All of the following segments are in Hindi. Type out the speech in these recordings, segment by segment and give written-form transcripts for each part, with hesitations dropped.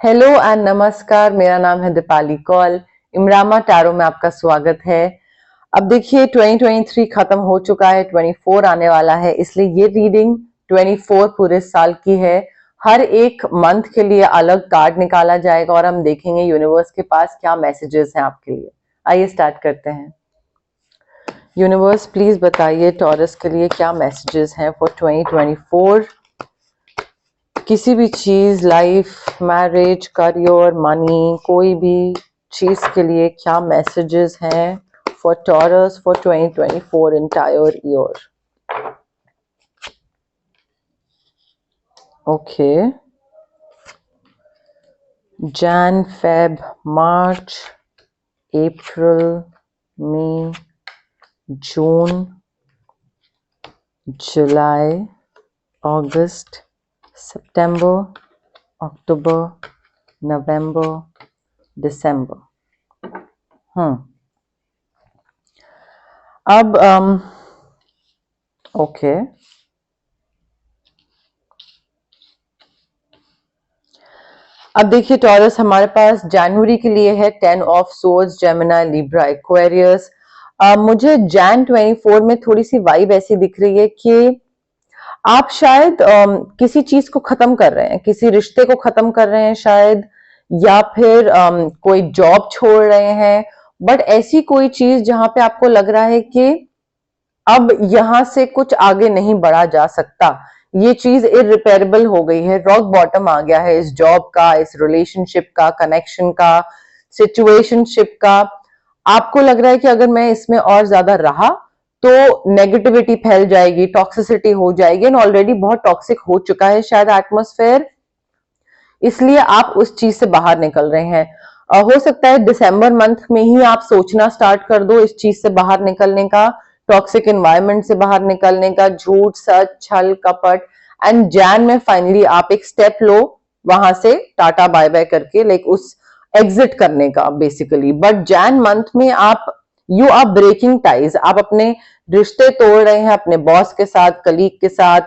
हेलो एंड नमस्कार। मेरा नाम है दीपाली कौल। इमरामा टैरो में आपका स्वागत है। अब देखिए 2023 खत्म हो चुका है, 24 आने वाला है, इसलिए ये रीडिंग 24 पूरे साल की है। हर एक मंथ के लिए अलग कार्ड निकाला जाएगा और हम देखेंगे यूनिवर्स के पास क्या मैसेजेस हैं आपके लिए। आइए स्टार्ट करते हैं। यूनिवर्स प्लीज बताइए टॉरस के लिए क्या मैसेजेस हैं फॉर 2024। किसी भी चीज, लाइफ, मैरिज, करियर, मनी, कोई भी चीज के लिए क्या मैसेजेस हैं for Taurus for 2024 entire year. Okay, Jan, Feb, March, April, May, June, July, अगस्त, सितंबर, अक्टूबर, नवंबर, दिसंबर। अब ओके, अब देखिए टॉरस हमारे पास जनवरी के लिए है 10 of swords, Gemini, Libra, Aquarius. मुझे जैन 24 में थोड़ी सी वाइब ऐसी दिख रही है कि आप शायद किसी चीज को खत्म कर रहे हैं, किसी रिश्ते को खत्म कर रहे हैं शायद, या फिर कोई जॉब छोड़ रहे हैं। बट ऐसी कोई चीज जहां पे आपको लग रहा है कि अब यहां से कुछ आगे नहीं बढ़ा जा सकता, ये चीज इरिपेयरेबल हो गई है, रॉक बॉटम आ गया है इस जॉब का, इस रिलेशनशिप का, कनेक्शन का, सिचुएशनशिप का। आपको लग रहा है कि अगर मैं इसमें और ज्यादा रहा तो नेगेटिविटी फैल जाएगी, टॉक्सिसिटी हो जाएगी, एंड ऑलरेडी बहुत टॉक्सिक हो चुका है शायद एटमॉस्फेयर, इसलिए आप उस चीज से बाहर निकल रहे हैं। हो सकता है दिसंबर मंथ में ही आप सोचना स्टार्ट कर दो इस चीज से बाहर निकलने का, टॉक्सिक एनवायरनमेंट से बाहर निकलने का, झूठ, सच, छल, कपट, एंड जैन में फाइनली आप एक स्टेप लो वहां से टाटा बाय बाय करके, लाइक उस एग्जिट करने का बेसिकली। बट जैन मंथ में आप यू आर ब्रेकिंग टाइज, आप अपने रिश्ते तोड़ रहे हैं अपने बॉस के साथ, कलीग के साथ,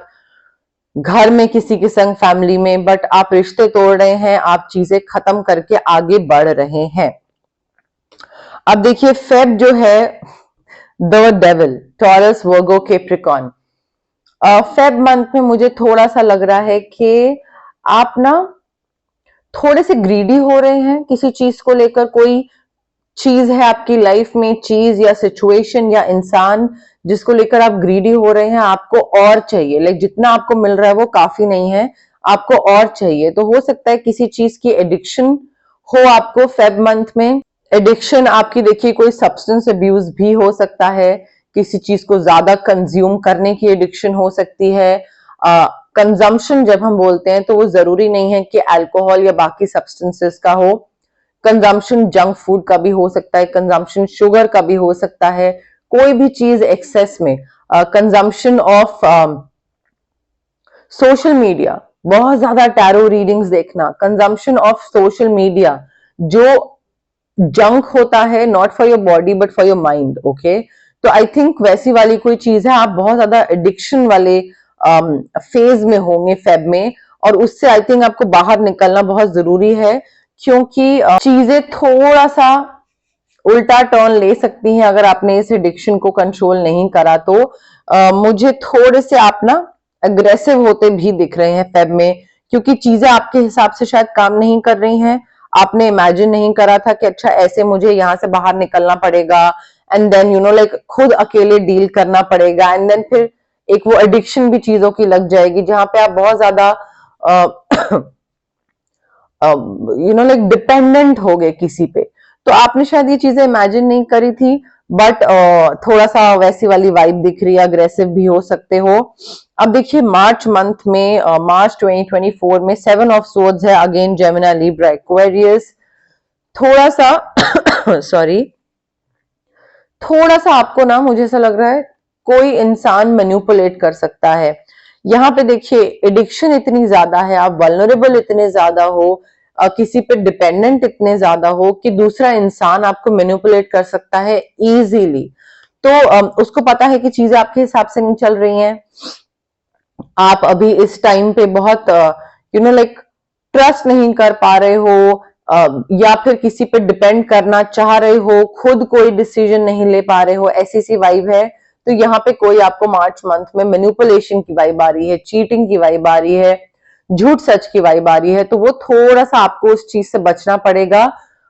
घर में किसी के संग, फैमिली में, बट आप रिश्ते तोड़ रहे हैं, आप चीजें खत्म करके आगे बढ़ रहे हैं। अब देखिए फेब जो है the devil, taurus, Virgo, Capricorn. Feb month में मुझे थोड़ा सा लग रहा है कि आप ना थोड़े से ग्रीडी हो रहे हैं किसी चीज को लेकर। कोई चीज है आपकी लाइफ में, चीज या सिचुएशन या इंसान जिसको लेकर आप ग्रीडी हो रहे हैं, आपको और चाहिए, लाइक जितना आपको मिल रहा है वो काफी नहीं है, आपको और चाहिए। तो हो सकता है किसी चीज की एडिक्शन हो आपको फेब मंथ में। एडिक्शन आपकी देखिए कोई सब्सटेंस अब्यूज भी हो सकता है, किसी चीज को ज्यादा कंज्यूम करने की एडिक्शन हो सकती है। कंजम्पशन जब हम बोलते हैं तो वो जरूरी नहीं है कि अल्कोहल या बाकी सब्सटेंसेस का हो। कंजम्पशन जंक फूड का भी हो सकता है, कंजम्पशन शुगर का भी हो सकता है, कोई भी चीज एक्सेस में। कंजम्पशन ऑफ सोशल मीडिया, बहुत ज्यादा टैरो रीडिंग्स देखना, कंजम्पशन ऑफ सोशल मीडिया जो जंक होता है, not for your body but for your mind. Okay, तो आई थिंक वैसी वाली कोई चीज है, आप बहुत ज्यादा एडिक्शन वाले फेज में होंगे फेब में, और उससे आई थिंक आपको बाहर निकलना बहुत जरूरी है, क्योंकि चीजें थोड़ा सा उल्टा टर्न ले सकती हैं अगर आपने इस एडिक्शन को कंट्रोल नहीं करा तो। मुझे थोड़े से आप ना अग्रेसिव होते भी दिख रहे हैं फेब में, क्योंकि चीजें आपके हिसाब से शायद काम नहीं कर रही हैं। आपने इमेजिन नहीं करा था कि अच्छा ऐसे मुझे यहाँ से बाहर निकलना पड़ेगा, and then you know like खुद अकेले डील करना पड़ेगा, एंड देन फिर एक वो एडिक्शन भी चीजों की लग जाएगी जहां पे आप बहुत ज्यादा यू नो लाइक डिपेंडेंट हो गए किसी पे। तो आपने शायद ये चीजें इमेजिन नहीं करी थी, बट थोड़ा सा वैसी वाली वाइब दिख रही है, अग्रेसिव भी हो सकते हो। अब देखिए मार्च मंथ में, मार्च 2024 में 7 ऑफ सोर्ड्स है, अगेन जेमिनी, लिब्रा, एक्वेरियस। थोड़ा सा सॉरी, थोड़ा सा आपको ना मुझे ऐसा लग रहा है कोई इंसान मैनिपुलेट कर सकता है। यहाँ पे देखिए एडिक्शन इतनी ज्यादा है, आप वल्नरेबल इतने ज्यादा हो, किसी पे डिपेंडेंट इतने ज्यादा हो कि दूसरा इंसान आपको मैनिपुलेट कर सकता है इजीली। तो उसको पता है कि चीजें आपके हिसाब से नहीं चल रही हैं। आप अभी इस टाइम पे बहुत यू नो लाइक ट्रस्ट नहीं कर पा रहे हो, या फिर किसी पे डिपेंड करना चाह रहे हो, खुद कोई डिसीजन नहीं ले पा रहे हो, ऐसी सी वाइब है। तो यहाँ पे कोई आपको मार्च मंथ में मैनिपुलेशन की वाइब आ रही है, चीटिंग की वाइब आ रही है, झूठ सच की वाइब आ रही है। तो वो थोड़ा सा आपको उस चीज से बचना पड़ेगा।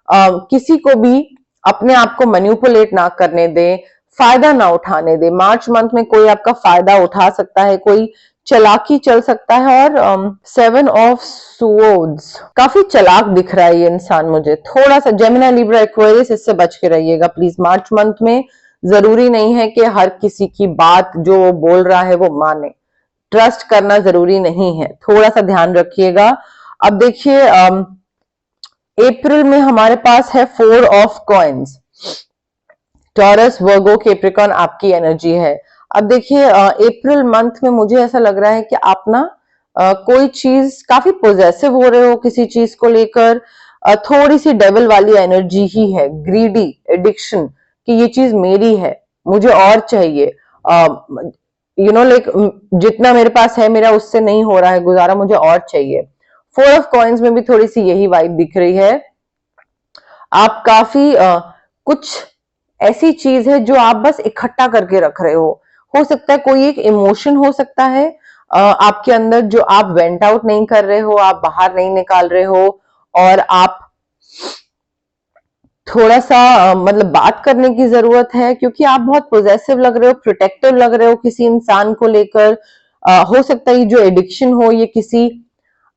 किसी को भी अपने आप को मैनिपुलेट ना करने दें, फायदा ना उठाने दें। मार्च मंथ में कोई आपका फायदा उठा सकता है, कोई चालाकी चल सकता है। और 7 ऑफ स्वॉर्ड्स काफी चालाक दिख रहा है ये इंसान मुझे। थोड़ा सा जेमिनी, लिब्रा, एक्वेरियस, इससे बच के रहिएगा प्लीज मार्च मंथ में। जरूरी नहीं है कि हर किसी की बात जो वो बोल रहा है वो माने, ट्रस्ट करना जरूरी नहीं है, थोड़ा सा ध्यान रखिएगा। अब देखिए अप्रैल में हमारे पास है 4 of coins. Taurus, Virgo, Capricorn आपकी एनर्जी है। अब देखिए अप्रैल मंथ में मुझे ऐसा लग रहा है कि आप ना कोई चीज काफी पोजेसिव हो रहे हो किसी चीज को लेकर। थोड़ी सी डेविल वाली एनर्जी ही है, ग्रीडी, एडिक्शन, कि ये चीज मेरी है, मुझे और चाहिए, लाइक जितना मेरे पास है मेरा उससे नहीं हो रहा है गुजारा, मुझे और चाहिए। 4 ऑफ कॉइन्स में भी थोड़ी सी यही वाइब दिख रही है। आप काफी कुछ ऐसी चीज है जो आप बस इकट्ठा करके रख रहे हो सकता है कोई एक इमोशन हो सकता है आपके अंदर जो आप वेंट आउट नहीं कर रहे हो, आप बाहर नहीं निकाल रहे हो, और आप थोड़ा सा मतलब बात करने की जरूरत है, क्योंकि आप बहुत पोजेसिव लग रहे हो, प्रोटेक्टिव लग रहे हो किसी इंसान को लेकर। हो सकता है ये जो एडिक्शन हो ये किसी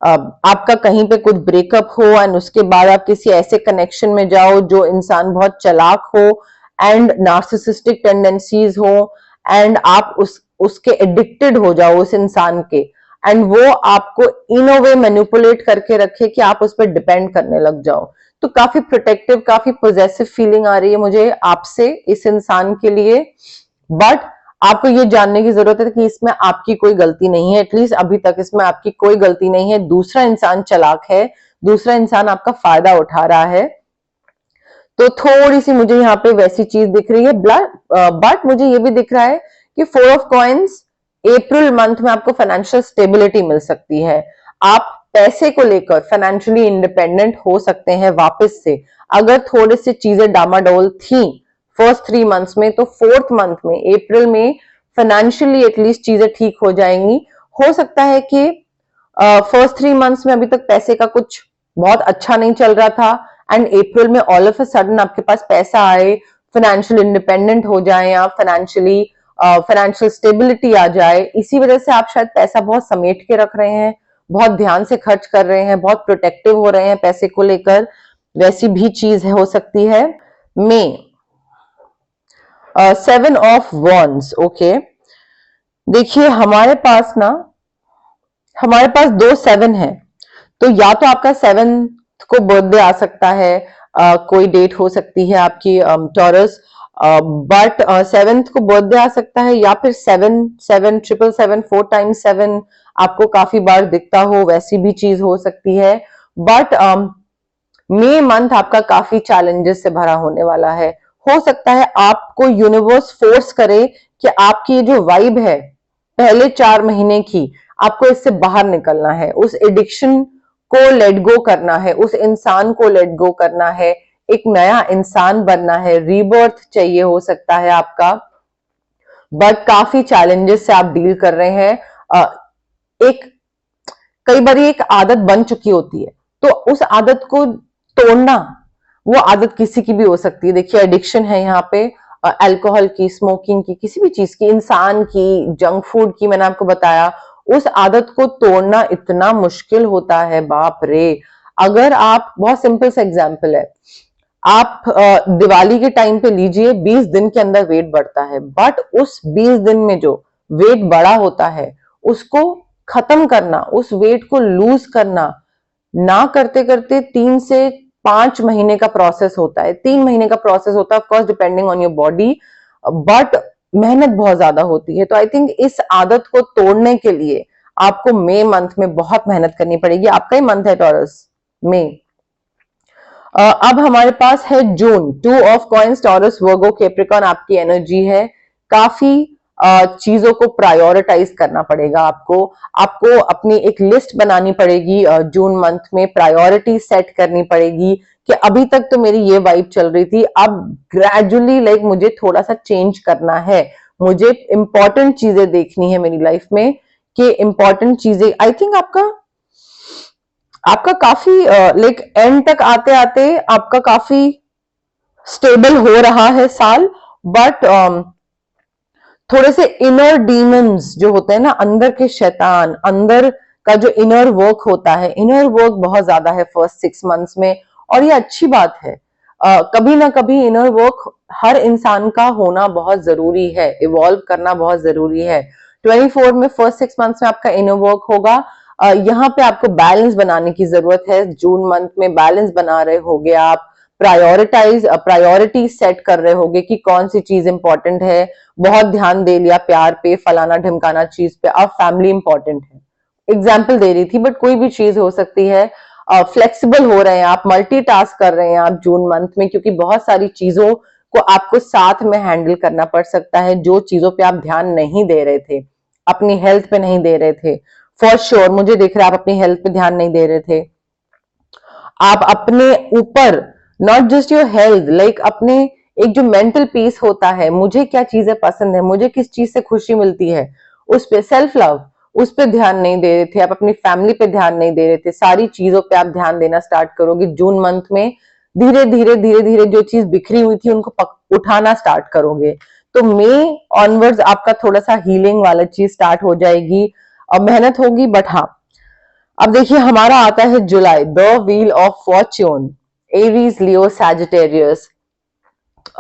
आपका कहीं पे कुछ ब्रेकअप हो एंड उसके बाद आप किसी ऐसे कनेक्शन में जाओ जो इंसान बहुत चालाक हो एंड नार्सिसिस्टिक टेंडेंसीज हो, एंड आप उसके एडिक्टेड हो जाओ उस इंसान के, एंड वो आपको इन अ वे मैनिपुलेट करके रखे कि आप उस पर डिपेंड करने लग जाओ। तो काफी प्रोटेक्टिव, काफी पोजेसिव फीलिंग आ रही है मुझे आपसे इस इंसान के लिए। बट आपको ये जानने की जरूरत है कि इसमें आपकी कोई गलती नहीं है, एटलीस्ट अभी तक इसमें आपकी कोई गलती नहीं है। दूसरा इंसान चालाक है, दूसरा इंसान आपका फायदा उठा रहा है। तो थोड़ी सी मुझे यहाँ पे वैसी चीज दिख रही है। बट मुझे ये भी दिख रहा है कि 4 ऑफ कॉइन्स अप्रैल मंथ में आपको फाइनेंशियल स्टेबिलिटी मिल सकती है। आप पैसे को लेकर फाइनेंशियली इंडिपेंडेंट हो सकते हैं वापस से। अगर थोड़ी सी चीजें डामाडोल थी फर्स्ट 3 मंथ्स में, तो 4th मंथ में, अप्रैल में, फाइनेंशियली एटलीस्ट चीजें ठीक हो जाएंगी। हो सकता है कि फर्स्ट 3 मंथ्स में अभी तक पैसे का कुछ बहुत अच्छा नहीं चल रहा था, एंड अप्रैल में ऑल ऑफ अ सडन आपके पास पैसा आए, फाइनेंशियल इंडिपेंडेंट हो जाए आप, फाइनेंशियल स्टेबिलिटी आ जाए। इसी वजह से आप शायद पैसा बहुत समेट के रख रहे हैं, बहुत ध्यान से खर्च कर रहे हैं, बहुत प्रोटेक्टिव हो रहे हैं पैसे को लेकर, वैसी भी चीज हो सकती है। में 7 ऑफ वॉन्ड्स, ओके। देखिए हमारे पास 2 7 है, तो या तो आपका 7th को बर्थडे आ सकता है, कोई डेट हो सकती है आपकी टॉरस, बट 7th को बर्थडे आ सकता है, या फिर 7 7 7 4 times 7 आपको काफी बार दिखता हो, वैसी भी चीज हो सकती है। बट मई मंथ आपका काफी चैलेंजेस से भरा होने वाला है। हो सकता है आपको यूनिवर्स फोर्स करे कि आपकी जो वाइब है पहले 4 महीने की, आपको इससे बाहर निकलना है, उस एडिक्शन को लेट गो करना है, उस इंसान को लेट गो करना है, एक नया इंसान बनना है, रीबर्थ चाहिए हो सकता है आपका। बट काफी चैलेंजेस से आप डील कर रहे हैं। एक कई बार एक आदत बन चुकी होती है, तो उस आदत को तोड़ना, वो आदत किसी की भी हो सकती है। देखिए एडिक्शन है यहाँ पे, अल्कोहल की, स्मोकिंग की, किसी भी चीज की, इंसान की, जंक फूड की, मैंने आपको बताया। उस आदत को तोड़ना इतना मुश्किल होता है, बाप रे। अगर आप, बहुत सिंपल सा एग्जांपल है, आप दिवाली के टाइम पे लीजिए, 20 दिन के अंदर वेट बढ़ता है, बट उस 20 दिन में जो वेट बढ़ा होता है उसको खत्म करना, उस वेट को लूज करना, ना करते करते 3 से 5 महीने का प्रोसेस होता है, 3 महीने का प्रोसेस होता है, of course depending on your body, but मेहनत बहुत ज्यादा होती है। तो आई थिंक इस आदत को तोड़ने के लिए आपको मई मंथ में बहुत मेहनत करनी पड़ेगी। आपका ही मंथ है टॉरस, मई। अब हमारे पास है जून, 2 of coins, taurus, Virgo, Capricorn आपकी एनर्जी है। काफी चीजों को प्रायोरिटाइज करना पड़ेगा आपको। आपको अपनी एक लिस्ट बनानी पड़ेगी, जून मंथ में प्रायोरिटी सेट करनी पड़ेगी कि अभी तक तो मेरी ये वाइब चल रही थी, अब ग्रेजुअली लाइक मुझे थोड़ा सा चेंज करना है, मुझे इंपॉर्टेंट चीजें देखनी है मेरी लाइफ में, कि इंपॉर्टेंट चीजें आई थिंक आपका आपका काफी लाइक एंड तक आते आते आपका काफी स्टेबल हो रहा है साल। बट थोड़े से इनर डीमंस जो होते हैं ना, अंदर के शैतान, अंदर का जो इनर वर्क होता है, इनर वर्क बहुत ज्यादा है फर्स्ट 6 मंथ्स में, और ये अच्छी बात है। कभी ना कभी इनर वर्क हर इंसान का होना बहुत जरूरी है, इवॉल्व करना बहुत जरूरी है। 24 में फर्स्ट 6 मंथ्स में आपका इनर वर्क होगा। यहाँ पे आपको बैलेंस बनाने की जरूरत है। जून मंथ में बैलेंस बना रहे होगे आप, प्रायोरिटी सेट कर रहे होगे कि कौन सी चीज इंपॉर्टेंट है। बहुत ध्यान दे लिया प्यार पे, फलाना ढमकाना चीज पे, अब फैमिली इंपॉर्टेंट है। एग्जाम्पल दे रही थी, बट कोई भी चीज हो सकती है। फ्लेक्सिबल हो रहे हैं आप, मल्टीटास्क कर रहे हैं आप जून मंथ में, क्योंकि बहुत सारी चीजों को आपको साथ में हैंडल करना पड़ सकता है, जो चीजों पे आप ध्यान नहीं दे रहे थे, अपनी हेल्थ पे नहीं दे रहे थे। फॉर श्योर मुझे दिख रहा है आप अपनी हेल्थ पे ध्यान नहीं दे रहे थे। आप अपने ऊपर, not just your health, like अपने एक जो मेंटल पीस होता है, मुझे क्या चीजें पसंद है, मुझे किस चीज से खुशी मिलती है, उस पे सेल्फ लव, उस पे ध्यान नहीं दे रहे थे आप, अपनी फैमिली पे ध्यान नहीं दे रहे थे। सारी चीजों पे आप ध्यान देना स्टार्ट करोगे जून मंथ में। धीरे धीरे धीरे धीरे जो चीज बिखरी हुई थी उनको उठाना स्टार्ट करोगे। तो मई ऑनवर्ड्स आपका थोड़ा सा हीलिंग वाला चीज स्टार्ट हो जाएगी, और मेहनत होगी, बट हाँ। अब देखिए हमारा आता है जुलाई, the wheel of fortune, Aries, Leo, Sagittarius.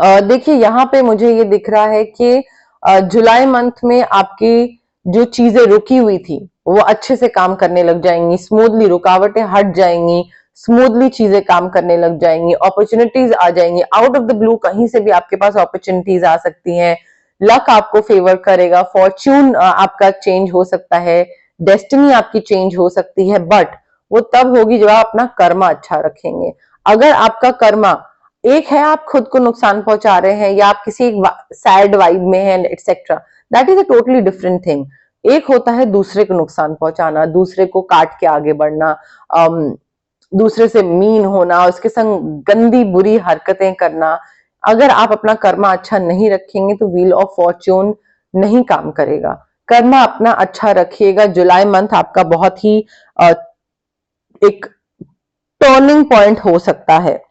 देखिए यहाँ पे मुझे ये दिख रहा है कि जुलाई मंथ में आपकी जो चीजें रुकी हुई थी वो अच्छे से काम करने लग जाएंगी, स्मूथली रुकावटें हट जाएंगी, स्मूथली चीजें काम करने लग जाएंगी, अपॉर्चुनिटीज आ जाएंगी आउट ऑफ द ब्लू, कहीं से भी आपके पास अपॉर्चुनिटीज आ सकती हैं। लक आपको फेवर करेगा, फॉर्च्यून आपका चेंज हो सकता है, डेस्टिनी आपकी चेंज हो सकती है, बट वो तब होगी जब आप अपना कर्मा अच्छा रखेंगे। अगर आपका कर्मा एक है, आप खुद को नुकसान पहुंचा रहे हैं, या आप किसी एक सैड वाइब में हैं etcetera, that is a totally different thing. एक होता है दूसरे को नुकसान पहुंचाना, दूसरे को काट के आगे बढ़ना, दूसरे से मीन होना, उसके संग गंदी बुरी हरकतें करना। अगर आप अपना कर्मा अच्छा नहीं रखेंगे तो व्हील ऑफ फॉर्च्यून नहीं काम करेगा। कर्मा अपना अच्छा रखिएगा। जुलाई मंथ आपका बहुत ही एक टर्निंग पॉइंट हो सकता है।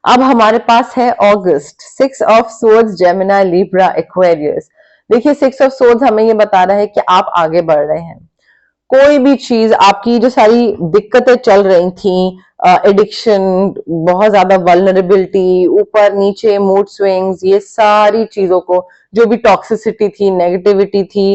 अब हमारे पास है अगस्त, 6 of swords, Gemini, Libra, Aquarius. देखिए 6 ऑफ सोर्ड्स हमें ये बता रहा है कि आप आगे बढ़ रहे हैं। कोई भी चीज, आपकी जो सारी दिक्कतें चल रही थी, एडिक्शन, बहुत ज्यादा वल्नरेबिलिटी, ऊपर नीचे मूड स्विंग्स, ये सारी चीजों को, जो भी टॉक्सिसिटी थी, नेगेटिविटी थी,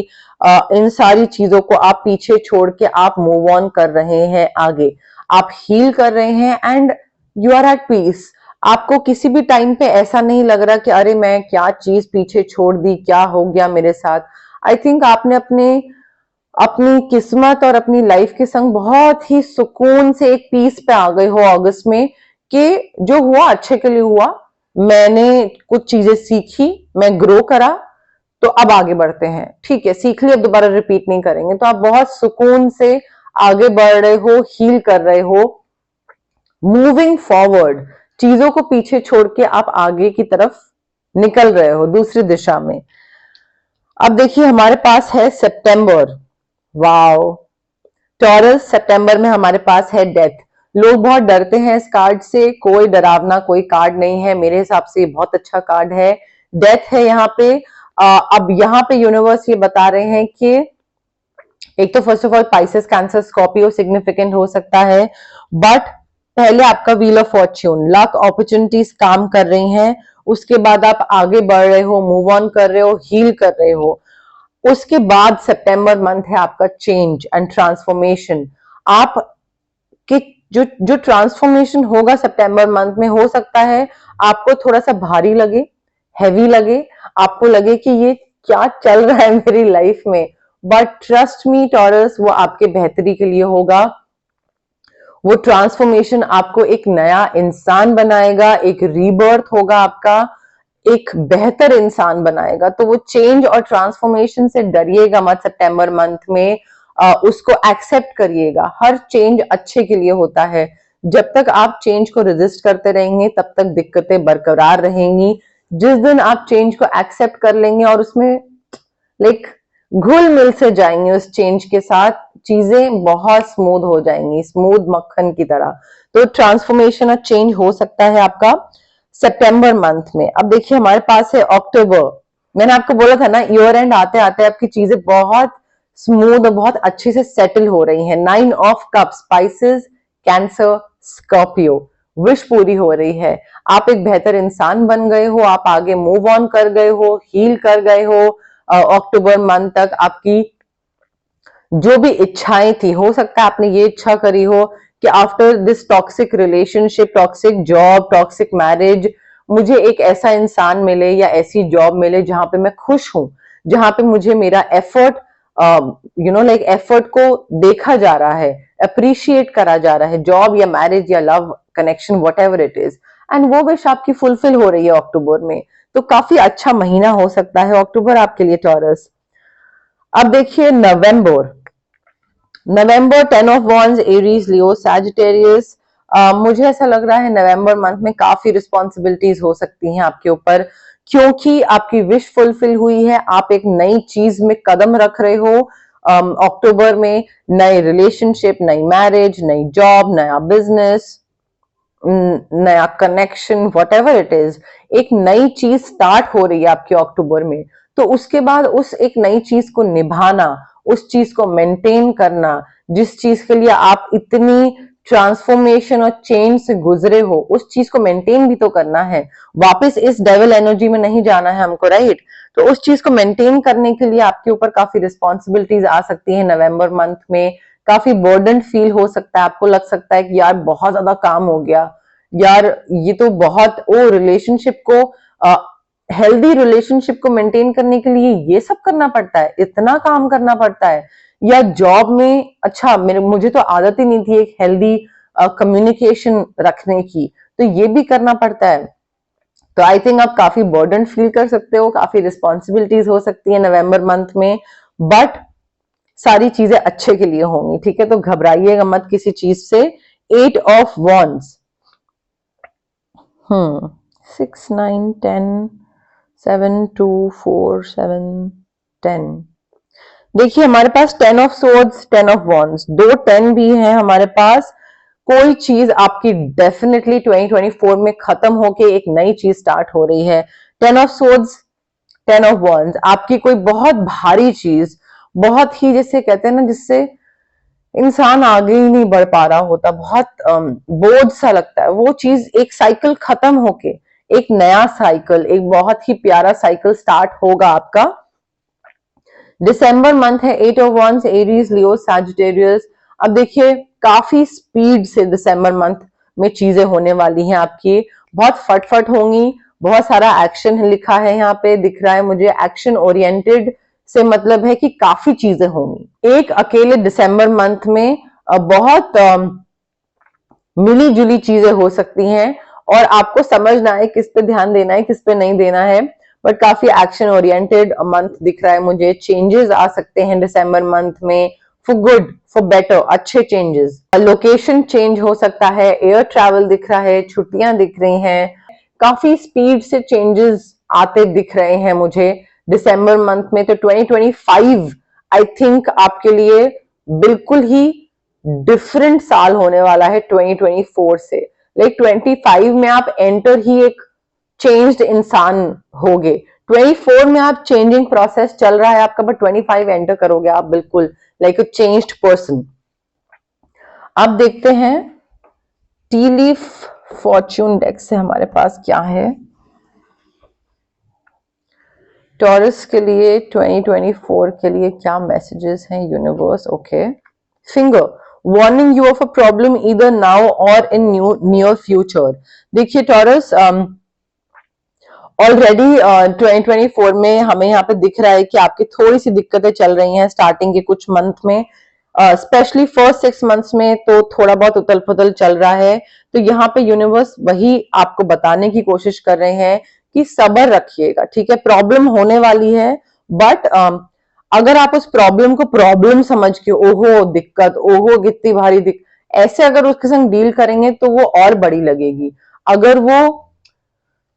इन सारी चीजों को आप पीछे छोड़ के आप मूव ऑन कर रहे हैं आगे, आप हील कर रहे हैं, and you are at peace. आपको किसी भी टाइम पे ऐसा नहीं लग रहा कि अरे मैं क्या चीज पीछे छोड़ दी, क्या हो गया मेरे साथ। आई थिंक आपने अपने अपनी किस्मत और अपनी लाइफ के संग बहुत ही सुकून से एक पीस पे आ गए हो अगस्त में, कि जो हुआ अच्छे के लिए हुआ, मैंने कुछ चीजें सीखी, मैं ग्रो करा, तो अब आगे बढ़ते हैं। ठीक है, सीख लिया, दोबारा रिपीट नहीं करेंगे। तो आप बहुत सुकून से आगे बढ़ रहे हो, हील कर रहे हो, मूविंग फॉरवर्ड, चीजों को पीछे छोड़ के आप आगे की तरफ निकल रहे हो दूसरी दिशा में। अब देखिए हमारे पास है सितंबर, वाओ, टॉरस, सितंबर में हमारे पास है डेथ। लोग बहुत डरते हैं इस कार्ड से, कोई डरावना कोई कार्ड नहीं है, मेरे हिसाब से बहुत अच्छा कार्ड है। डेथ है यहाँ पे। अब यहाँ पे यूनिवर्स ये बता रहे हैं कि एक तो first of all Pisces, cancer, Scorpio significant हो सकता है, बट पहले आपका wheel of Fortune, luck, opportunities काम कर रही हैं, उसके बाद आप आगे बढ़ रहे हो, मूव ऑन कर रहे हो, हील कर रहे हो। उसके बाद सितंबर मंथ है आपका चेंज एंड ट्रांसफॉर्मेशन। आप कि जो ट्रांसफॉर्मेशन होगा सितंबर मंथ में, हो सकता है आपको थोड़ा सा भारी लगे, हैवी लगे, आपको लगे कि ये क्या चल रहा है मेरी लाइफ में, बट ट्रस्ट मी टॉरस, वो आपके बेहतरी के लिए होगा। वो ट्रांसफॉर्मेशन आपको एक नया इंसान बनाएगा, एक रीबर्थ होगा आपका, एक बेहतर इंसान बनाएगा। तो वो चेंज और ट्रांसफॉर्मेशन से डरिएगा मत सितंबर मंथ में, उसको एक्सेप्ट करिएगा। हर चेंज अच्छे के लिए होता है। जब तक आप चेंज को रेजिस्ट करते रहेंगे तब तक दिक्कतें बरकरार रहेंगी। जिस दिन आप चेंज को एक्सेप्ट कर लेंगे और उसमें लाइक घुल मिल से जाएंगे उस चेंज के साथ, चीजें बहुत स्मूथ हो जाएंगी, स्मूथ मक्खन की तरह। तो ट्रांसफॉर्मेशन और चेंज हो सकता है आपका सितंबर मंथ में। अब देखिए हमारे पास है अक्टूबर। मैंने आपको बोला था ना, ईयर एंड आते आते आपकी चीजें बहुत स्मूथ और बहुत अच्छे से सेटल हो रही हैं। 9 of cups, spices, cancer, Scorpio, wish पूरी हो रही है। आप एक बेहतर इंसान बन गए हो, आप आगे मूव ऑन कर गए हो, हील कर गए हो। अक्टूबर मंथ तक आपकी जो भी इच्छाएं थी, हो सकता है आपने ये इच्छा करी हो कि after this toxic relationship, toxic job, toxic marriage, मुझे एक ऐसा इंसान मिले या ऐसी जॉब मिले जहां पे मैं खुश हूं, जहां पे मुझे मेरा एफर्ट लाइक एफर्ट को देखा जा रहा है, अप्रिशिएट करा जा रहा है, जॉब या मैरिज या love connection, what ever it is. And वो विश आपकी फुलफिल हो रही है अक्टूबर में। तो काफी अच्छा महीना हो सकता है अक्टूबर आपके लिए टॉरस। अब देखिए नवंबर। नवंबर 10 of wands, Aries, Leo, Sagittarius. मुझे ऐसा लग रहा है नवंबर मंथ में काफी रिस्पॉन्सिबिलिटीज हो सकती हैं आपके ऊपर, क्योंकि आपकी विश फुलफिल हुई है। आप एक नई चीज में कदम रख रहे हो अक्टूबर में। नई रिलेशनशिप, नई मैरिज, नई जॉब, नया बिजनेस, नया connection, what ever it is, एक नई चीज स्टार्ट हो रही है आपके अक्टूबर में। तो उसके बाद उस एक नई चीज को निभाना, उस चीज को मेंटेन करना, जिस चीज के लिए आप इतनी ट्रांसफॉर्मेशन और चेंज से गुजरे हो, उस चीज को मेंटेन भी तो करना है। वापस इस डेविल एनर्जी में नहीं जाना है हमको, राइट? तो उस चीज को मेंटेन करने के लिए आपके ऊपर काफी रिस्पॉन्सिबिलिटीज आ सकती है नवंबर मंथ में। काफी बर्डन फील हो सकता है, आपको लग सकता है कि यार बहुत ज्यादा काम हो गया, यार ये तो बहुत, ओ रिलेशनशिप को, हेल्दी रिलेशनशिप को मेंटेन करने के लिए ये सब करना पड़ता है, इतना काम करना पड़ता है। या जॉब में, अच्छा मुझे तो आदत ही नहीं थी एक हेल्दी कम्युनिकेशन रखने की, तो ये भी करना पड़ता है। तो आई थिंक आप काफी बर्डन फील कर सकते हो, काफी रिस्पॉन्सिबिलिटीज हो सकती है नवंबर मंथ में, बट सारी चीजें अच्छे के लिए होंगी, ठीक है? तो घबराइएगा मत किसी चीज से। 8 ऑफ वॉन्ड्स, 6, 9, 10, 7, 2, 4, 7, 10। देखिए हमारे पास 10 ऑफ सोर्ड्स, 10 ऑफ वॉन्ड्स, दो 10 भी हैं हमारे पास। कोई चीज आपकी डेफिनेटली 2024 में खत्म होके एक नई चीज स्टार्ट हो रही है। 10 ऑफ सोर्ड्स, 10 ऑफ वॉन्ड्स, आपकी कोई बहुत भारी चीज, बहुत ही जैसे कहते हैं ना, जिससे इंसान आगे ही नहीं बढ़ पा रहा होता, बहुत बोझ सा लगता है, वो चीज, एक साइकिल खत्म होके एक नया साइकिल, एक बहुत ही प्यारा साइकिल स्टार्ट होगा आपका। दिसंबर मंथ है, 8 of wands, Aries, Leo, Sagittarius. अब देखिए काफी स्पीड से दिसंबर मंथ में चीजें होने वाली हैं आपकी, बहुत फटफट होंगी, बहुत सारा एक्शन लिखा है यहाँ पे, दिख रहा है मुझे। एक्शन ओरिएंटेड से मतलब है कि काफी चीजें होंगी। एक अकेले दिसंबर मंथ में बहुत मिली जुली चीजें हो सकती हैं, और आपको समझना है किस पे ध्यान देना है, किस पे नहीं देना है। बट काफी एक्शन ओरिएंटेड मंथ दिख रहा है मुझे। चेंजेस आ सकते हैं दिसंबर मंथ में, फॉर गुड, फॉर बेटर, अच्छे चेंजेस। लोकेशन चेंज हो सकता है, एयर ट्रैवल दिख रहा है, छुट्टियां दिख रही हैं, काफी स्पीड से चेंजेस आते दिख रहे हैं मुझे दिसंबर मंथ में। तो 2025 आई थिंक आपके लिए बिल्कुल ही डिफरेंट साल होने वाला है 2024 से। लाइक 25 में आप एंटर ही एक चेंज्ड इंसान होगे। 24 में आप चेंजिंग प्रोसेस चल रहा है आपका, बट 25 एंटर करोगे आप बिल्कुल लाइक अ चेंज्ड पर्सन। अब देखते हैं टी लीफ फॉर्च्यून डेक से हमारे पास क्या है टॉरस के लिए 2024 के लिए, क्या मैसेजेस हैं universe. Okay, finger, warning you of a problem either now और इन नियर फ्यूचर। देखिए टॉरस, ऑलरेडी 2024 में हमें यहाँ पे दिख रहा है कि आपकी थोड़ी सी दिक्कतें चल रही हैं स्टार्टिंग के कुछ मंथ में, स्पेशली फर्स्ट 6 मंथ्स में तो थोड़ा बहुत उथल पुथल चल रहा है। तो यहाँ पे यूनिवर्स वही आपको बताने की कोशिश कर रहे हैं कि सब्र रखिएगा, ठीक है। प्रॉब्लम होने वाली है, बट अगर आप उस प्रॉब्लम को प्रॉब्लम समझ के, ओहो दिक्कत, ओहो कितनी भारी दिक्कत, ऐसे अगर उसके संग डील करेंगे तो वो और बड़ी लगेगी। अगर वो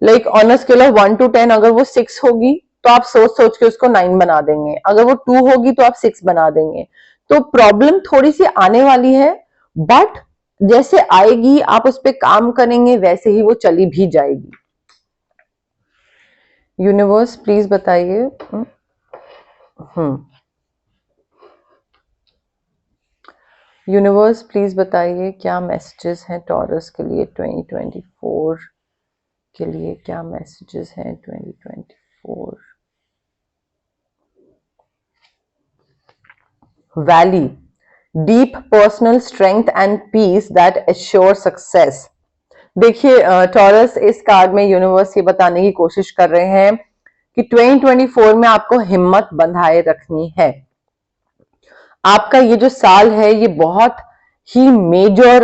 like on a scale of 1 to 10 अगर वो 6 होगी तो आप सोच सोच के उसको 9 बना देंगे, अगर वो 2 होगी तो आप 6 बना देंगे। तो प्रॉब्लम थोड़ी सी आने वाली है, बट जैसे आएगी आप उस पर काम करेंगे वैसे ही वो चली भी जाएगी। यूनिवर्स प्लीज बताइए। यूनिवर्स प्लीज बताइए क्या मैसेजेस हैं टॉरस के लिए 2024 के लिए, क्या मैसेजेस हैं 2024। Valley, deep personal strength and peace that assure success. देखिए टॉरस, इस कार्ड में यूनिवर्स ये बताने की कोशिश कर रहे हैं कि 2024 में आपको हिम्मत बंधाए रखनी है। आपका ये जो साल है ये बहुत ही मेजर,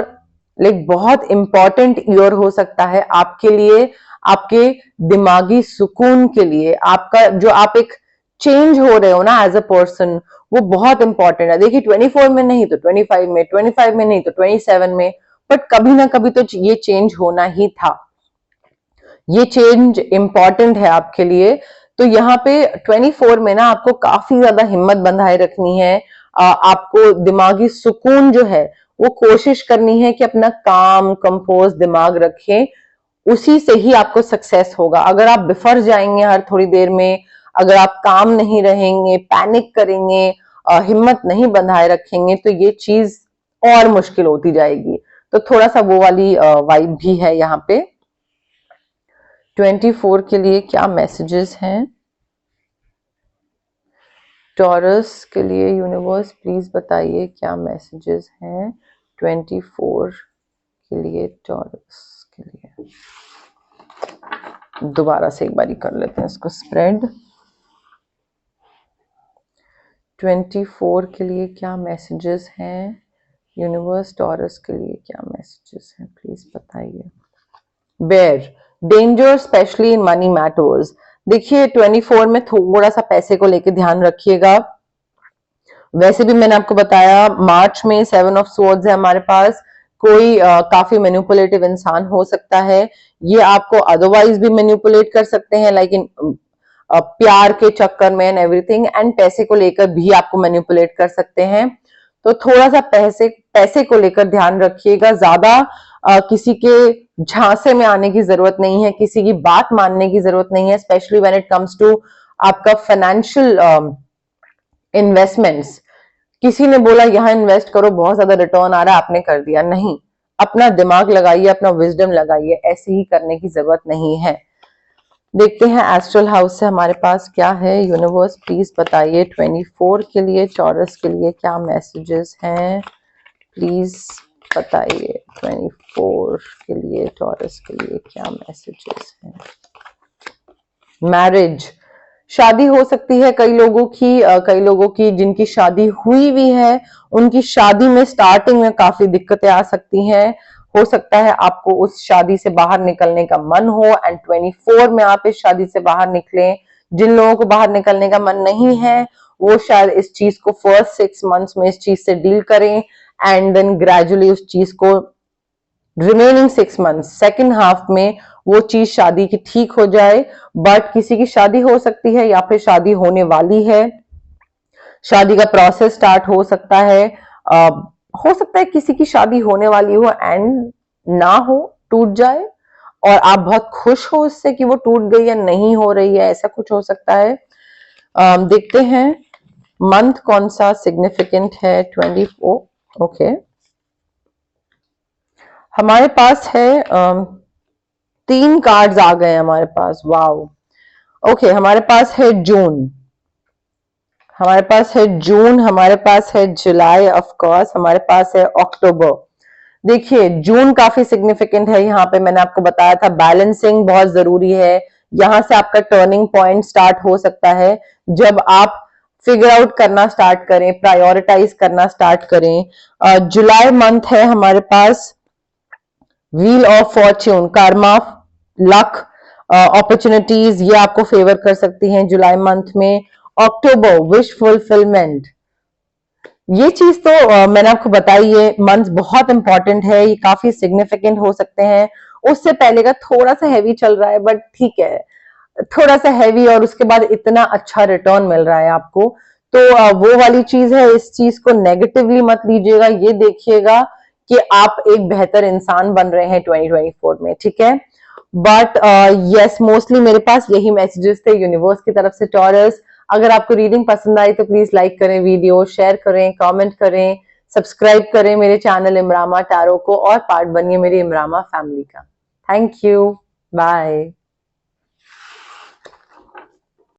लाइक बहुत इंपॉर्टेंट ईयर हो सकता है आपके लिए, आपके दिमागी सुकून के लिए। आपका जो आप एक चेंज हो रहे हो ना एज अ पर्सन, वो बहुत इंपॉर्टेंट है। देखिए 24 में नहीं तो 25 में, 25 में नहीं तो 27 में, बट कभी ना कभी तो ये चेंज होना ही था। ये चेंज इंपॉर्टेंट है आपके लिए। तो यहाँ पे 24 में ना आपको काफी ज्यादा हिम्मत बंधाए रखनी है। आपको दिमागी सुकून जो है वो कोशिश करनी है कि अपना काम कंपोज दिमाग रखें, उसी से ही आपको सक्सेस होगा। अगर आप बिफर जाएंगे हर थोड़ी देर में, अगर आप काम नहीं रहेंगे, पैनिक करेंगे, हिम्मत नहीं बंधाए रखेंगे, तो ये चीज और मुश्किल होती जाएगी। तो थोड़ा सा वो वाली वाइब भी है यहाँ पे। 24 के लिए क्या मैसेजेस हैं टॉरस के लिए, यूनिवर्स प्लीज बताइए क्या मैसेजेस हैं 24 के लिए टॉरस के लिए। दोबारा से एक बारी कर लेते हैं इसको स्प्रेड। 24 के लिए क्या मैसेजेस हैं यूनिवर्स, टॉरस के लिए क्या मैसेजेस हैं प्लीज बताइए। Beware, danger especially in money matters. देखिए 24 में थोड़ा सा पैसे को लेकर ध्यान रखिएगा। वैसे भी मैंने आपको बताया मार्च में 7 ऑफ स्वॉर्ड्स है हमारे पास। कोई काफी मैनिपुलेटिव इंसान हो सकता है, ये आपको अदरवाइज भी मैनिपुलेट कर सकते हैं, लाइक इन प्यार के चक्कर में एंड एवरीथिंग, एंड पैसे को लेकर भी आपको मैनिपुलेट कर सकते हैं। तो थोड़ा सा पैसे को लेकर ध्यान रखिएगा। ज्यादा किसी के झांसे में आने की जरूरत नहीं है, किसी की बात मानने की जरूरत नहीं है, especially when it comes to आपका फाइनेंशियल इन्वेस्टमेंट्स। किसी ने बोला यहाँ इन्वेस्ट करो बहुत ज्यादा रिटर्न आ रहा है, आपने कर दिया, नहीं। अपना दिमाग लगाइए, अपना विजडम लगाइए, ऐसे ही करने की जरूरत नहीं है। देखते हैं एस्ट्रल हाउस से हमारे पास क्या है। यूनिवर्स प्लीज बताइए 24 के लिए टॉरस के लिए क्या मैसेजेस हैं, प्लीज बताइए 24 के लिए टॉरस के लिए क्या मैसेजेस हैं। मैरिज, शादी हो सकती है कई लोगों की जिनकी शादी हुई भी है, उनकी शादी में स्टार्टिंग में काफी दिक्कतें आ सकती हैं। हो सकता है आपको उस शादी से बाहर निकलने का मन हो, एंड 24 में आप इस शादी से बाहर निकलें। जिन लोगों को बाहर निकलने का मन नहीं है वो शायद इस चीज को फर्स्ट 6 मंथ्स में इस चीज से डील करें, एंड देन ग्रेजुअली उस चीज को रिमेनिंग 6 मंथ्स सेकेंड हाफ में वो चीज शादी की ठीक हो जाए। बट किसी की शादी हो सकती है या फिर शादी होने वाली है, शादी का प्रोसेस स्टार्ट हो सकता है। हो सकता है किसी की शादी होने वाली हो एंड ना हो, टूट जाए, और आप बहुत खुश हो उससे कि वो टूट गई या नहीं हो रही है, ऐसा कुछ हो सकता है। देखते हैं मंथ कौन सा सिग्निफिकेंट है 24। ओके, हमारे पास है 3 कार्ड्स आ गए हमारे पास, वाओ। ओके, हमारे पास है जून, हमारे पास है जून, हमारे पास है जुलाई, ऑफ कोर्स हमारे पास है अक्टूबर। देखिए जून काफी सिग्निफिकेंट है। यहाँ पे मैंने आपको बताया था बैलेंसिंग बहुत जरूरी है। यहाँ से आपका टर्निंग पॉइंट स्टार्ट हो सकता है जब आप फिगर आउट करना स्टार्ट करें, प्रायोरिटाइज करना स्टार्ट करें। जुलाई मंथ है हमारे पास व्हील ऑफ फॉर्च्यून, कर्मा, लक, अपॉर्चुनिटीज ये आपको फेवर कर सकती हैं जुलाई मंथ में। अक्टूबर, विश फुलफिलमेंट, ये चीज तो मैंने आपको बताई, ये मंथ बहुत इंपॉर्टेंट है, ये काफी सिग्निफिकेंट हो सकते हैं। उससे पहले का थोड़ा सा हैवी चल रहा है, बट ठीक है, थोड़ा सा हैवी, और उसके बाद इतना अच्छा रिटर्न मिल रहा है आपको। तो वो वाली चीज है, इस चीज को नेगेटिवली मत लीजिएगा, ये देखिएगा कि आप एक बेहतर इंसान बन रहे हैं 2024 में, ठीक है। बट यस, मोस्टली मेरे पास यही मैसेजेस थे यूनिवर्स की तरफ से टॉरस। अगर आपको रीडिंग पसंद आई तो प्लीज लाइक करें वीडियो, शेयर करें, कमेंट करें, सब्सक्राइब करें मेरे चैनल इमरामा टैरो को, और पार्ट बनिए मेरी इमरामा फैमिली का। Thank you, bye.